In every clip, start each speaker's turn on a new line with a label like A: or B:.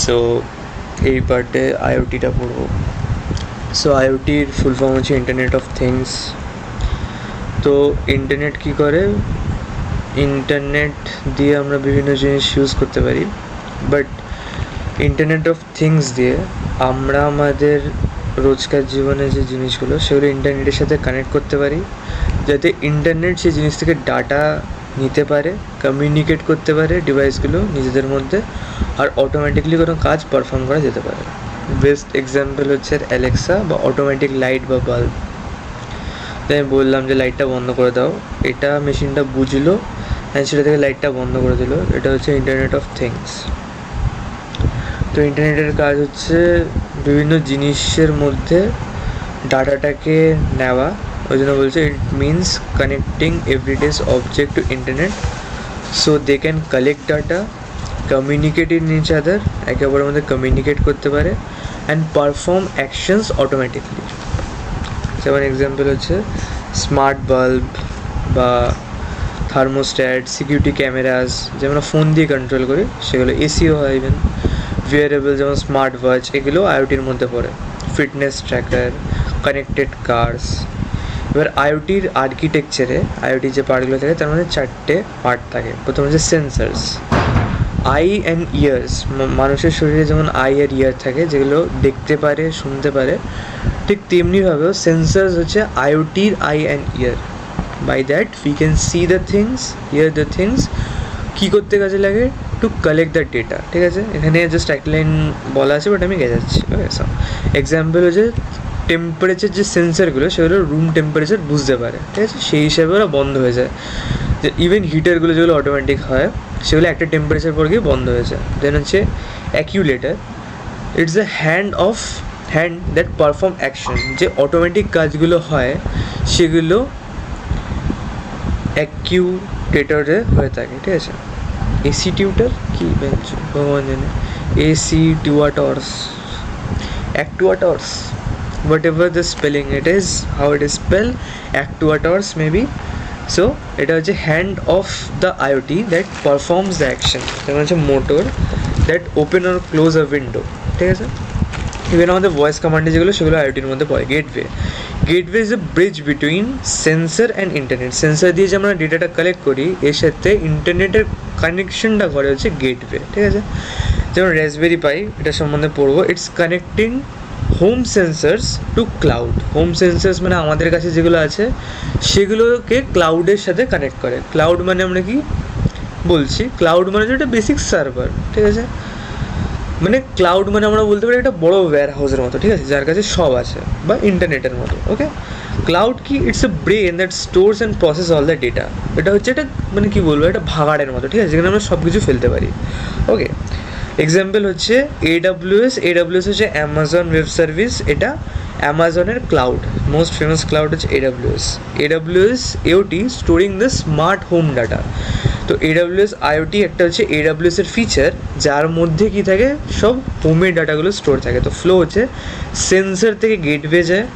A: So এই পার্টে আইওটিটা পড়বো। সো আইওটির ফুল ফর্ম হচ্ছে ইন্টারনেট অফ থিংস। তো ইন্টারনেট কী করে, ইন্টারনেট দিয়ে আমরা বিভিন্ন জিনিস ইউজ করতে পারি, বাট ইন্টারনেট অফ থিংস দিয়ে আমরা আমাদের রোজকার জীবনে যে জিনিসগুলো সেগুলো ইন্টারনেটের সাথে কানেক্ট করতে পারি, যাতে ইন্টারনেট সেই জিনিস থেকে ডাটা নিতে পারে, কমিউনিকেট করতে পারে ডিভাইসগুলো নিজেদের মধ্যে, আর অটোমেটিকলি কোনো কাজ পারফর্ম করা যেতে পারে। বেস্ট এক্সাম্পল হচ্ছে অ্যালেক্সা বা অটোমেটিক লাইট বা বাল্ব। তাই আমি বললাম যে লাইটটা বন্ধ করে দাও, এটা মেশিনটা বুঝলো অ্যান্ড সেটা থেকে লাইটটা বন্ধ করে দিল। এটা হচ্ছে ইন্টারনেট অফ থিংস। তো ইন্টারনেটের কাজ হচ্ছে বিভিন্ন জিনিসের মধ্যে ডাটাটাকে নেওয়া, ওই জন্য বলছে it means connecting everyday object to internet so they can collect data, communicate in each other, একে অপরের মধ্যে কমিউনিকেট করতে পারে, অ্যান্ড পারফর্ম অ্যাকশনস অটোমেটিকলি। যেমন এক্সাম্পল হচ্ছে স্মার্ট বাল্ব বা থার্মোস্ট্যাট, সিকিউরিটি ক্যামেরাস যেমন ফোন দিয়ে কন্ট্রোল করি সেগুলো, এসিও হয় ইভেন, ভিয়ারেবল যেমন স্মার্ট ওয়াচ, এগুলো আইওটির মধ্যে পড়ে, ফিটনেস ট্র্যাকার, কানেক্টেড কার্স। এবার আইওটির আর্কিটেকচারে আইওটি যে পার্টগুলো থাকে তার মধ্যে 4টে পার্ট থাকে। প্রথম হচ্ছে সেন্সার্স, আই অ্যান্ড ইয়ার্স। মানুষের শরীরে যেমন আই আর ইয়ার থাকে যেগুলো দেখতে পারে, শুনতে পারে, ঠিক তেমনিভাবেও সেন্সার্স হচ্ছে আইওটির eye and ear. By that we can see the things, hear the things. কী করতে কাজে লাগে? To collect the data. ঠিক আছে, এখানে জাস্ট এক লাইন বলা আছে বাট আমি গেজাচ্ছি। এক্সাম্পল হচ্ছে টেম্পারেচার, যে সেন্সারগুলো সেগুলো রুম টেম্পারেচার বুঝতে পারে, ঠিক আছে, সেই হিসাবে ওরা বন্ধ হয়ে যায়। যে ইভেন হিটারগুলো যেগুলো অটোমেটিক হয় সেগুলো একটা টেম্পারেচার পর গিয়ে বন্ধ হয়ে যায়। দেন হচ্ছে actuator, it's the hand that perform action. যে অটোমেটিক কাজগুলো হয় সেগুলো অ্যাকিউটেটরে হয়ে থাকে, ঠিক আছে। এসি টিউটার কি ভগবান জানে, actuators, actuators, whatever the spelling it is, how it is spelled, actuators maybe. So এটা হচ্ছে hand of the IoT that performs the action. যেমন হচ্ছে motor that open or close a window, ঠিক আছে। Even আমাদের voice কমান্ডে যেগুলো সেগুলো আইওটির মধ্যে পড়ে। Gateway is a bridge between sensor and internet. Sensor দিয়ে যে আমরা ডেটাটা কালেক্ট করি এর সাথে ইন্টারনেটের কানেকশনটা করে হচ্ছে গেটওয়ে, ঠিক আছে। যেমন রাসবেরি পাই, এটা সম্বন্ধে পড়বো। It's connecting home sensors to cloud. Home sensors মানে আমাদের কাছে যেগুলো আছে সেগুলোকে ক্লাউডের সাথে কানেক্ট করে। ক্লাউড মানে আমরা কি বলছি, ক্লাউড মানে হচ্ছে একটা বেসিক সার্ভার, ঠিক আছে। মানে ক্লাউড মানে আমরা বলতে পারি একটা বড় ওয়্যার হাউসের মতো, ঠিক আছে, যার কাছে সব আছে, বা ইন্টারনেটের মতো। ওকে, ক্লাউড কি, it's a brain that stores and process all the data. এটা হচ্ছে একটা মানে কি বলবো, একটা ভাগাড়ের মতো, ঠিক আছে, যেখানে আমরা সব কিছু ফেলতে পারি। ওকে, এক্সাম্পল হচ্ছে এডাব্লিউএস হচ্ছে অ্যামাজন ওয়েব সার্ভিস, এটা অ্যামাজনের ক্লাউড। মোস্ট ফেমাস ক্লাউড হচ্ছে AWS এওটি storing the smart home data. তো এডাব্লিউএস আইওটি একটা হচ্ছে এডাব্লিউএস এর ফিচার, যার মধ্যে কি থাকে, সব হোমের ডাটাগুলো স্টোর থাকে। তো ফ্লো হচ্ছে সেন্সার থেকে গেটওয়ে যায়।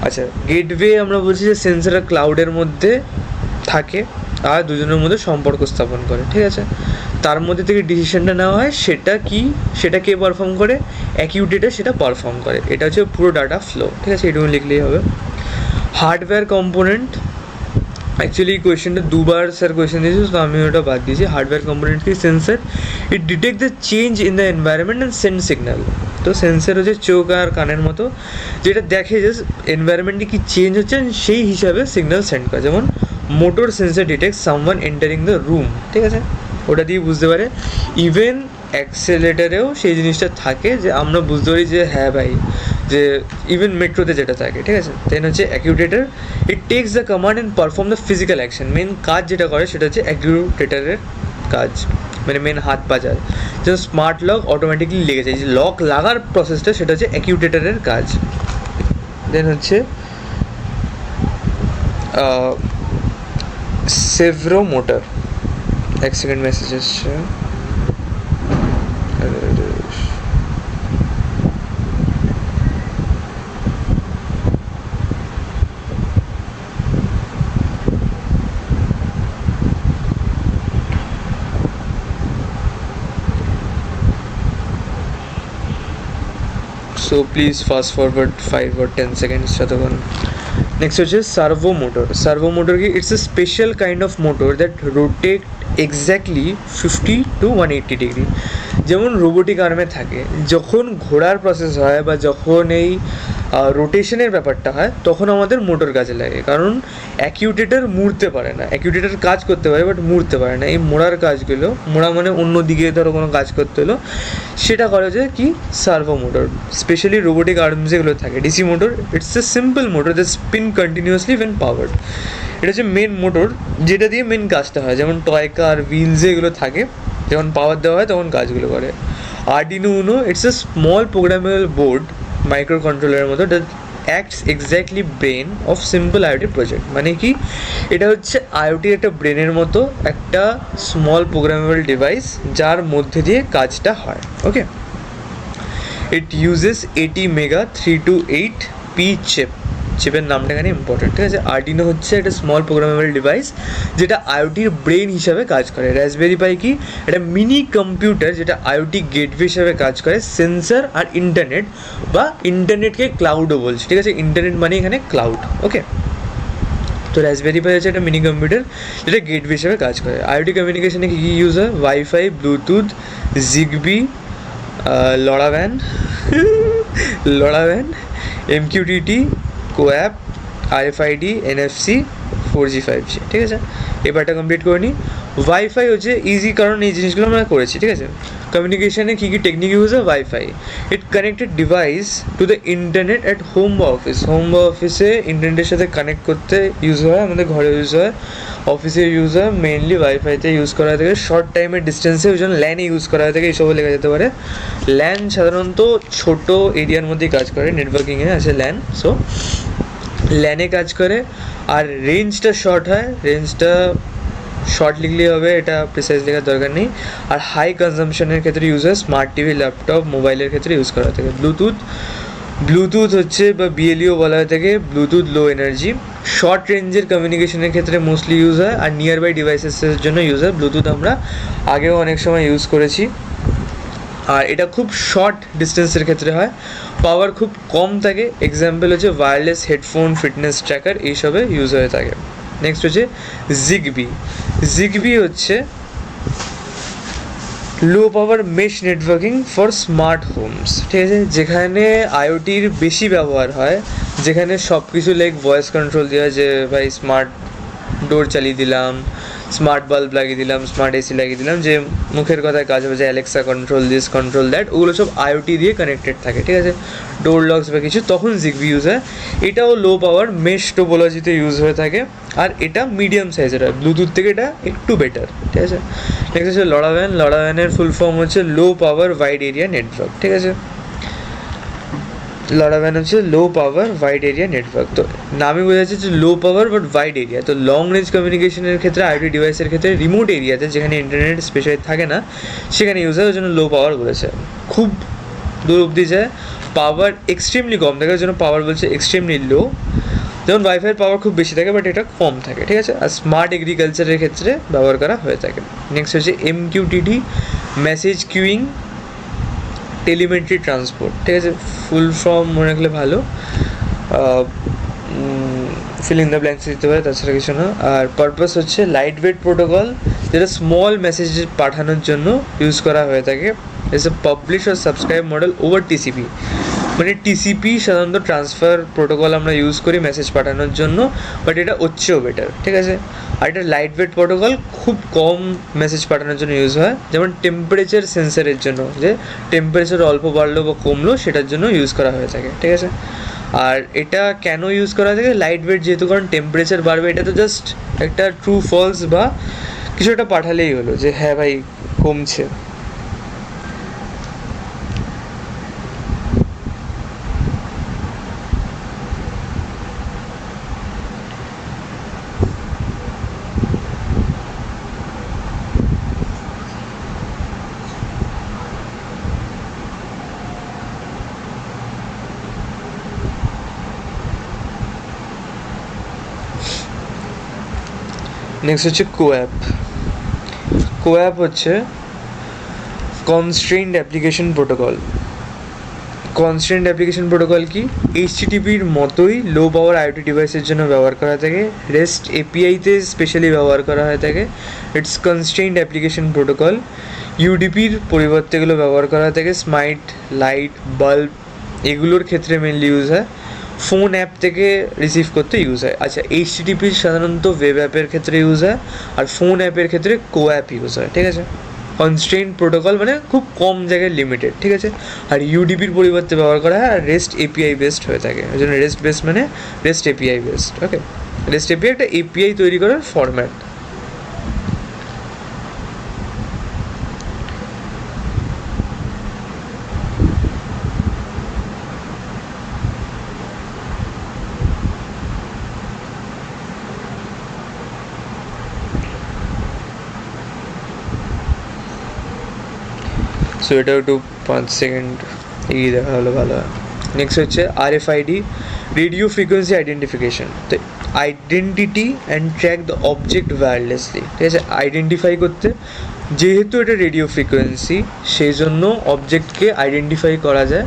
A: আচ্ছা, গেটওয়ে আমরা বলছি যে সেন্সার আর ক্লাউডের মধ্যে থাকে আর দুজনের মধ্যে সম্পর্ক স্থাপন করে, ঠিক আছে। তার মধ্যে থেকে ডিসিশনটা নেওয়া হয়, সেটা কে পারফর্ম করে, অ্যাকিউটেটর সেটা পারফর্ম করে। এটা হচ্ছে পুরো ডাটা ফ্লো, ঠিক আছে, এটুকু লিখলেই হবে। হার্ডওয়্যার কম্পোনেন্ট, অ্যাকচুয়ালি এই কোয়েশ্চেনটা দুবার স্যার কোয়েশ্চেন দিয়েছে, তো আমি ওটা বাদ দিয়েছি। হার্ডওয়্যার কম্পোনেন্ট কি, sensor, it detect the change in the environment and send signal. তো সেন্সার হচ্ছে চোখ আর কানের মতো, যেটা দেখে যে এনভায়রনমেন্টে কি চেঞ্জ হচ্ছে সেই হিসাবে সিগন্যাল সেন্ড করে। যেমন motor sensor detect someone entering the room, ঠিক আছে, ওটা দিয়ে বুঝতে পারে। ইভেন অ্যাক্সেলেটারেও সেই জিনিসটা থাকে যে আমরা বুঝতে পারি যে হ্যাঁ ভাই, যে ইভেন মেট্রোতে যেটা থাকে, ঠিক আছে। দেন হচ্ছে actuator, it takes the command and perform the physical action. Main কাজ যেটা করে সেটা হচ্ছে অ্যাকিউটেটরের কাজ, মানে মেন হাত পাজার। যেমন স্মার্ট লক অটোমেটিকলি লেগে যায়, যে লক লাগার প্রসেসটা সেটা হচ্ছে অ্যাকিউটেটরের কাজ। দেন হচ্ছে সেভরো মোটর। এক সেকেন্ড, মেসেজ এসছে। So please fast forward 5 or 10 seconds যতক্ষণ। নেক্সট হচ্ছে সার্ভো মোটর। সার্ভো মোটর কি, it's a special kind of motor that rotate exactly 50 to 180 degree. যেমন রোবোটিক আর্মে থাকে, যখন ঘোরার প্রসেস হয় বা যখন এই রোটেশনের ব্যাপারটা হয় তখন আমাদের মোটর কাজে লাগে, কারণ অ্যাকিউটেটার মুড়তে পারে না, অ্যাকিউটেটার কাজ করতে পারে বাট মুড়তে পারে না। এই মোড়ার কাজগুলো, মোড়া মানে অন্য দিকে ধরো কোনো কাজ করতে হলো, সেটা করে যে কি servo motor. Specially robotic arms যেগুলো থাকে, DC motor, it's a simple motor that spin continuously when powered. এটা হচ্ছে মেন মোটর যেটা দিয়ে মেন কাজটা হয়, যেমন টয় কার হুইলস এগুলো থাকে, যখন পাওয়ার দেওয়া হয় তখন কাজগুলো করে। Arduino Uno, it's a small programmable board micro কন্ট্রোলারের মতো that acts exactly brain of simple IoT project. মানে কি, এটা হচ্ছে আইওটির একটা ব্রেনের মতো একটা স্মল প্রোগ্রামেবল ডিভাইস যার মধ্যে দিয়ে কাজটা হয়। Okay, it uses 80 mega 328P chip. চিপের নামটা এখানে ইম্পর্টেন্ট, ঠিক আছে। আরডিনো হচ্ছে একটা স্মল প্রোগ্রামেবল ডিভাইস যেটা আইওটির ব্রেন হিসাবে কাজ করে। রাসবেরি পাই কি, একটা মিনি কম্পিউটার যেটা আইওটি গেটওয়ে হিসাবে কাজ করে সেন্সর আর ইন্টারনেট, বা ইন্টারনেটকে ক্লাউডও বলছে, ঠিক আছে। ইন্টারনেট মানে এখানে ক্লাউড। ওকে, তো রাসবেরি পাই হচ্ছে একটা মিনি কম্পিউটার যেটা গেটওয়ে হিসাবে কাজ করে। আইওটি কমিউনিকেশনে কী কী ইউজ হয়, wifi, Bluetooth, Zigbee, LoRaWAN LoRaWAN, MQTT, CoAP, RFID, NFC, 4G 5G, ঠিক আছে। এবারটা কমপ্লিট করে নিই। ওয়াইফাই হচ্ছে ইজি, কারণ এই জিনিসগুলো আমরা করেছি, ঠিক আছে। কমিউনিকেশনে কী কী টেকনিক ইউজ হয়, wifi, it connected device to the internet at home বা অফিস। হোম বা অফিসে ইন্টারনেটের সাথে কানেক্ট করতে ইউজ হয়, আমাদের ঘরে ইউজ হয়, অফিসে ইউজ হয়, মেনলি ওয়াইফাইতে ইউজ করা হয়ে থাকে। শর্ট টাইমের ডিস্টেন্সে ওই জন্য ল্যানে ইউজ করা হয়ে থাকে, এইসবও লেখা যেতে পারে। ল্যান সাধারণত ছোটো এরিয়ার মধ্যেই কাজ করে, নেটওয়ার্কিংয়ে আছে ল্যান, সো ল্যানে কাজ করে। আর রেঞ্জটা শর্ট হয়, রেঞ্জটা শর্ট লিখলেই হবে, এটা প্রিসাইজ লেখার দরকার নেই। আর হাই কনজামশনের ক্ষেত্রে ইউজ হয়, স্মার্ট টিভি, ল্যাপটপ, মোবাইলের ক্ষেত্রে ইউজ করা থাকে। ব্লুটুথ হচ্ছে বা BLEও বলা হয়ে থাকে, ব্লুটুথ লো এনার্জি। শর্ট রেঞ্জের কমিউনিকেশনের ক্ষেত্রে মোস্টলি ইউজ হয়, আর নিয়ার বাই ডিভাইসেসের জন্য ইউজ হয়। ব্লুটুথ আমরা আগেও অনেক সময় ইউজ করেছি, আর এটা খুব শর্ট ডিস্টেন্সের ক্ষেত্রে হয়। পাওয়ার খুব কম থাকে, এক্সাম্পল হচ্ছে ওয়্যারলেস হেডফোন, ফিটনেস ট্র্যাকার, এইসবে ইউজ হয়ে থাকে। নেক্সট হচ্ছে জিগবি হচ্ছে low power mesh networking for smart homes, ঠিক আছে। যেখানে আইওটির বেশি ব্যবহার হয়, যেখানে সব কিছু লাইক ভয়েস কন্ট্রোল দেওয়া, যে ভাই স্মার্ট ডোর চালিয়ে দিলাম, স্মার্ট বাল্ব লাগিয়ে দিলাম, স্মার্ট AC লাগিয়ে দিলাম, যে মুখের কথায় কাজ হবে, যে Alexa control this, control that, ওগুলো সব আইওটি দিয়ে কানেক্টেড থাকে, ঠিক আছে। ডোর লকস বা কিছু, তখন জিগবি ইউজ হয়। এটাও লো পাওয়ার মেশ টোপোলজিতে ইউজ হয়ে থাকে, আর এটা মিডিয়াম সাইজের হয়, ব্লুটুথ থেকে এটা একটু বেটার, ঠিক আছে। নেক্সট হচ্ছে লড়াভ্যানের ফুল ফর্ম হচ্ছে লো পাওয়ার ওয়াইড এরিয়া নেটওয়ার্ক, ঠিক আছে। লড়াভ্যান হচ্ছে লো পাওয়ার ওয়াইড এরিয়া নেটওয়ার্ক। তো নামই বোঝা যাচ্ছে যে লো পাওয়ার বাট ওয়াইড এরিয়া। তো লং রেঞ্জ কমিউনিকেশনের ক্ষেত্রে, আইওটি ডিভাইসের ক্ষেত্রে, রিমোট এরিয়াতে যেখানে ইন্টারনেট স্পেশালি থাকে না সেখানে ইউজ হয়, ওই জন্য লো পাওয়ার বলেছে। খুব দূর অবধি যায়, পাওয়ার এক্সট্রিমলি কম থাকে, ওই জন্য পাওয়ার বলছে এক্সট্রিমলি লো। যেমন ওয়াইফাইয়ের পাওয়ার খুব বেশি থাকে বাট এটা কম থাকে, ঠিক আছে। আর স্মার্ট এগ্রিকালচারের ক্ষেত্রে ব্যবহার করা হয়ে থাকে। নেক্সট হচ্ছে MQTT, message queueing telemetry transport, ঠিক আছে। ফুল ফর্ম মনে রাখলে ভালো, ফিল ইন দ্য ব্ল্যাঙ্কস দিতে পারে, তাছাড়া কিছু না। আর পারপাস হচ্ছে লাইট ওয়েট প্রোটোকল, যেটা স্মল মেসেজ পাঠানোর জন্য ইউজ করা হয়ে থাকে। ইটস এ পাবলিশ আর সাবস্ক্রাইব মডেল ওভার TCP। মানে TCP সাধারণত ট্রান্সফার প্রোটোকল আমরা ইউজ করি মেসেজ পাঠানোর জন্য, বাট এটা হচ্ছেও বেটার, ঠিক আছে। আর এটা লাইট ওয়েট প্রোটোকল, খুব কম মেসেজ পাঠানোর জন্য ইউজ হয়, যেমন টেম্পারেচার সেন্সারের জন্য, যে টেম্পারেচার অল্প বাড়লো বা কমলো সেটার জন্য ইউজ করা হয়ে থাকে, ঠিক আছে। আর এটা কেন ইউজ করা থাকে, লাইট ওয়েট যেহেতু, কারণ টেম্পারেচার বাড়বে, এটা তো জাস্ট একটা ট্রু ফলস বা কিছু একটা পাঠালেই হলো যে হ্যাঁ ভাই কমছে। নেক্সট হচ্ছে কোঅ্যাপ হচ্ছে constrained application protocol. Constant application protocol কি? এইচটিটিপির মতোই লো পাওয়ার আইওটি ডিভাইসের জন্য ব্যবহার করা থাকে, রেস্ট এপিআইতে স্পেশালি ব্যবহার করা হয়ে থাকে। It's constraint application protocol. ইউডিপির পরিবর্তে এগুলো ব্যবহার করা হয়ে থাকে, স্মার্ট লাইট বাল্ব এগুলোর ক্ষেত্রে মেনলি ইউজ হয়। ফোন অ্যাপ থেকে রিসিভ করতে ইউজ হয়। আচ্ছা, এইচটিটিপি সাধারণত ওয়েব অ্যাপের ক্ষেত্রে ইউজ হয়, আর ফোন অ্যাপের ক্ষেত্রে কো অ্যাপ ইউজ হয়, ঠিক আছে। কনস্ট্রেন্ট প্রোটোকল মানে খুব কম জায়গায় লিমিটেড, ঠিক আছে। আর ইউডিপির পরিবর্তে ব্যবহার করা হয়, আর রেস্ট এপিআই বেসড হয়ে থাকে। ওই জন্য রেস্ট বেসড মানে রেস্ট এপিআই বেসড, ওকে। রেস্ট এপিআই একটা এপিআই তৈরি করার ফরম্যাট। সো এটা একটু 5 সেকেন্ড এগিয়ে দেখা হলো, ভালো হয়। নেক্সট হচ্ছে আরএফআইডি, রেডিও ফ্রিকোয়েন্সি আইডেন্টিফিকেশন। তো identity and track the object wirelessly, ঠিক আছে। আইডেন্টিফাই করতে, যেহেতু এটা রেডিও ফ্রিকোয়েন্সি সেই জন্য অবজেক্টকে আইডেন্টিফাই করা যায়,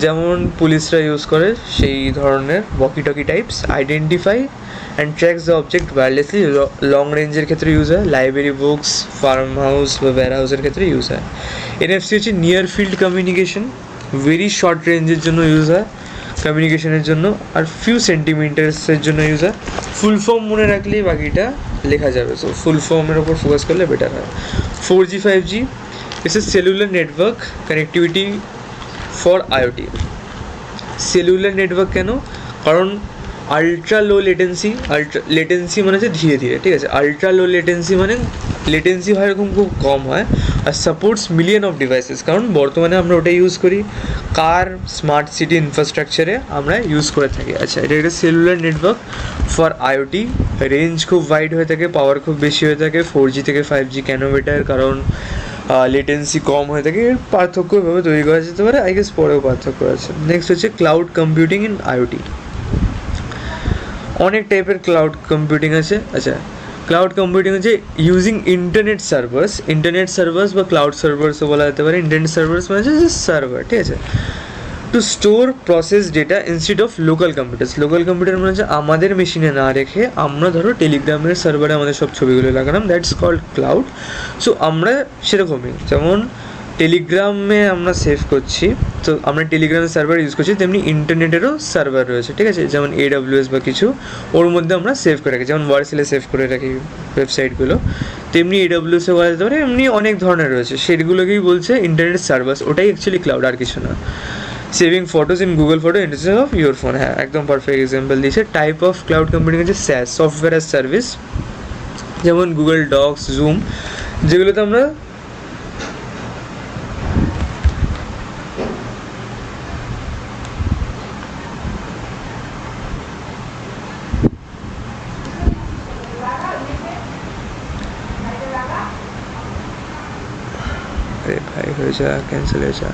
A: যেমন পুলিশরা ইউজ করে সেই ধরনের walkie talkie types. Identify and tracks the object wirelessly long রেঞ্জের ক্ষেত্রে ইউজ হয়, লাইব্রেরি বুকস, ফার্ম হাউস বা ওয়্যার হাউসের ক্ষেত্রে ইউজ হয়। এনএফসি হচ্ছে near field communication, very short রেঞ্জের জন্য ইউজ হয় কমিউনিকেশনের জন্য, আর ফিউ সেন্টিমিটার্সের জন্য ইউজ হয়। ফুল ফর্ম মনে রাখলেই বাকিটা লেখা যাবে, সো ফুল ফর্মের ওপর ফোকাস করলে বেটার হয়। 4G 5G it's a cellular network connectivity for IoT. Cellular network কেন? কারণ আলট্রা লো লেটেন্সি, লেটেন্সি মানে হচ্ছে ধীরে ধীরে, ঠিক আছে। আলট্রা লো লেটেন্সি মানে লেটেন্সি হয় এরকম খুব কম হয়, আর সাপোর্টস মিলিয়ন অফ ডিভাইসেস, কারণ বর্তমানে আমরা ওটাই ইউজ করি কার, স্মার্ট সিটি ইনফ্রাস্ট্রাকচারে আমরা ইউজ করে থাকি। আচ্ছা, এটা একটা cellular network for IoT. Range খুব ওয়াইড হয়ে থাকে, পাওয়ার খুব বেশি হয়ে থাকে। 4G থেকে 5G কেন বেটার? কারণ লেটেন্সি কম হয়ে থাকে। এর পার্থক্য এভাবে তৈরি করা যেতে পারে, আই গেস পরেও পার্থক্য আছে। নেক্সট হচ্ছে ক্লাউড কম্পিউটিং ইন আইওটি। অনেক টাইপের ক্লাউড কম্পিউটিং আছে। আচ্ছা, ক্লাউড কম্পিউটিং হচ্ছে ইউজিং ইন্টারনেট সার্ভার্স বা ক্লাউড সার্ভার্সও বলা যেতে পারে। ইন্টারনেট সার্ভার্স মানে হচ্ছে সার্ভার, ঠিক আছে, two store process data instead of local computers. Local computer মানে হচ্ছে আমাদের মেশিনে না রেখে আমরা ধরো টেলিগ্রামের সার্ভারে আমাদের সব ছবিগুলো লাগালাম, দ্যাটস কল্ড ক্লাউড। সো আমরা সেরকমই, যেমন টেলিগ্রামে আমরা সেভ করছি, তো আমরা টেলিগ্রামের সার্ভার ইউজ করছি, তেমনি ইন্টারনেটেরও সার্ভার রয়েছে, ঠিক আছে, যেমন AWS বা কিছু, ওর মধ্যে আমরা সেভ করে রাখি, যেমন ওয়ারসেলে সেভ করে রাখি ওয়েবসাইটগুলো, তেমনি AWS-এ বলা যেতে পারে। এমনি অনেক ধরনের রয়েছে, সেগুলোকেই বলছে ইন্টারনেট সার্ভার্স, ওটাই অ্যাকচুয়ালি ক্লাউড, আর কিছু না। Saving photos in Google photo instead of your phone, হ্যাঁ একদম পারফেক্ট এক্সাম্পল দিয়েছে। টাইপ অফ ক্লাউড কম্পিউটিং হচ্ছে SaaS, সফটওয়্যার অ্যাজ সার্ভিস, যেমন গুগল ডক্স, জুম, যেগুলোতে আমরা ভাই হয়ে যা, ক্যান্সেল হয়ে যা।